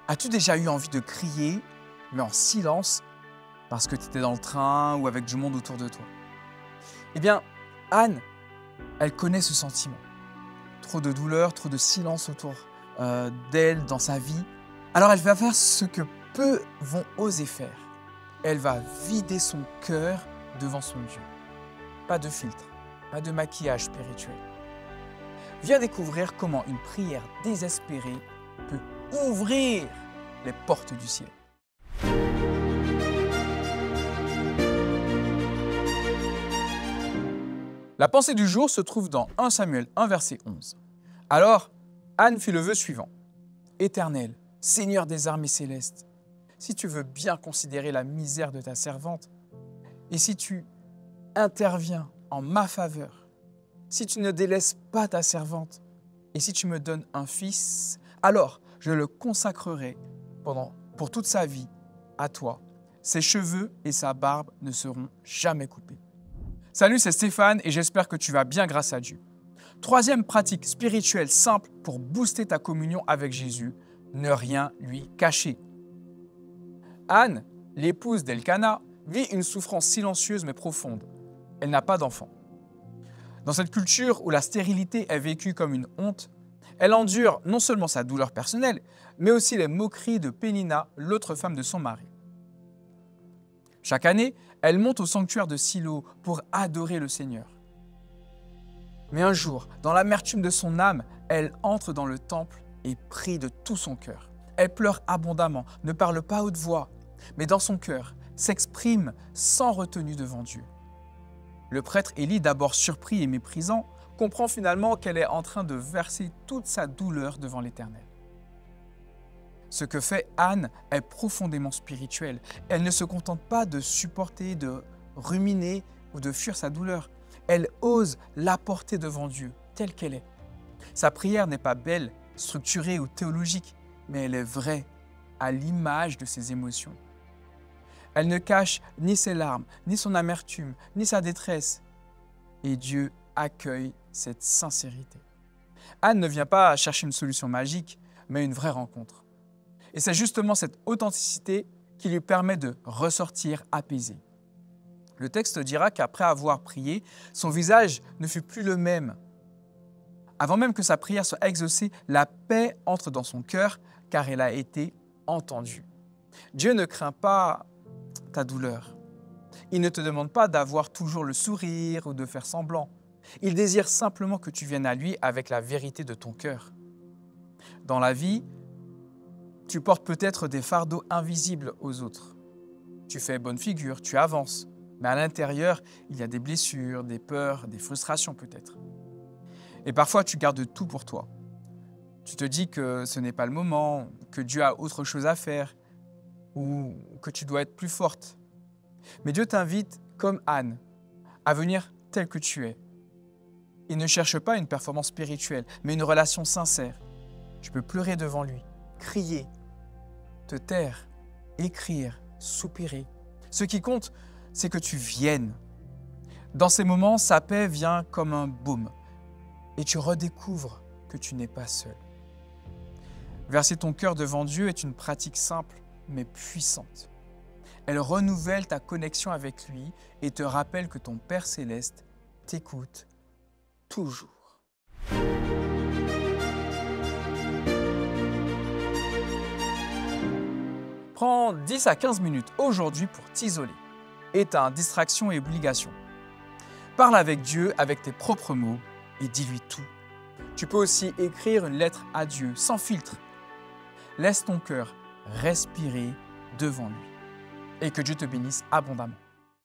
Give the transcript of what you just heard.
As-tu déjà eu envie de crier, mais en silence, parce que tu étais dans le train ou avec du monde autour de toi? Eh bien, Anne, elle connaît ce sentiment. Trop de douleur, trop de silence autour d'elle, dans sa vie. Alors elle va faire ce que peu vont oser faire. Elle va vider son cœur devant son Dieu. Pas de filtre, pas de maquillage spirituel. Viens découvrir comment une prière désespérée peut ouvrir les portes du ciel. La pensée du jour se trouve dans 1 Samuel 1, verset 11. Alors, Anne fit le vœu suivant. Éternel, Seigneur des armées célestes, si tu veux bien considérer la misère de ta servante, et si tu interviens en ma faveur, si tu ne délaisses pas ta servante, et si tu me donnes un fils, alors je le consacrerai pour toute sa vie à toi. Ses cheveux et sa barbe ne seront jamais coupés. Salut, c'est Stéphane et j'espère que tu vas bien grâce à Dieu. Troisième pratique spirituelle simple pour booster ta communion avec Jésus, ne rien lui cacher. Anne, l'épouse d'Elkana, vit une souffrance silencieuse mais profonde. Elle n'a pas d'enfant. Dans cette culture où la stérilité est vécue comme une honte, elle endure non seulement sa douleur personnelle, mais aussi les moqueries de Pénina, l'autre femme de son mari. Chaque année, elle monte au sanctuaire de Silo pour adorer le Seigneur. Mais un jour, dans l'amertume de son âme, elle entre dans le temple et prie de tout son cœur. Elle pleure abondamment, ne parle pas à haute voix, mais dans son cœur, s'exprime sans retenue devant Dieu. Le prêtre Élie, d'abord surpris et méprisant, comprend finalement qu'elle est en train de verser toute sa douleur devant l'Éternel. Ce que fait Anne est profondément spirituel. Elle ne se contente pas de supporter, de ruminer ou de fuir sa douleur. Elle ose l'apporter devant Dieu, telle qu'elle est. Sa prière n'est pas belle, structurée ou théologique, mais elle est vraie, à l'image de ses émotions. Elle ne cache ni ses larmes, ni son amertume, ni sa détresse. Et Dieu accueille cette sincérité. Anne ne vient pas chercher une solution magique, mais une vraie rencontre. Et c'est justement cette authenticité qui lui permet de ressortir apaisée. Le texte dira qu'après avoir prié, son visage ne fut plus le même. Avant même que sa prière soit exaucée, la paix entre dans son cœur car elle a été entendue. Dieu ne craint pas ta douleur. Il ne te demande pas d'avoir toujours le sourire ou de faire semblant. Il désire simplement que tu viennes à lui avec la vérité de ton cœur. Dans la vie, tu portes peut-être des fardeaux invisibles aux autres. Tu fais bonne figure, tu avances, mais à l'intérieur, il y a des blessures, des peurs, des frustrations peut-être. Et parfois, tu gardes tout pour toi. Tu te dis que ce n'est pas le moment, que Dieu a autre chose à faire ou que tu dois être plus forte. Mais Dieu t'invite, comme Anne, à venir tel que tu es. Il ne cherche pas une performance spirituelle, mais une relation sincère. Tu peux pleurer devant lui, crier, te taire, écrire, soupirer. Ce qui compte, c'est que tu viennes. Dans ces moments, sa paix vient comme un baume et tu redécouvres que tu n'es pas seul. Verser ton cœur devant Dieu est une pratique simple mais puissante. Elle renouvelle ta connexion avec lui et te rappelle que ton Père céleste t'écoute toujours. Prends 10 à 15 minutes aujourd'hui pour t'isoler. Éteins distractions et obligations. Parle avec Dieu avec tes propres mots et dis-lui tout. Tu peux aussi écrire une lettre à Dieu sans filtre. Laisse ton cœur respirer devant lui. Et que Dieu te bénisse abondamment.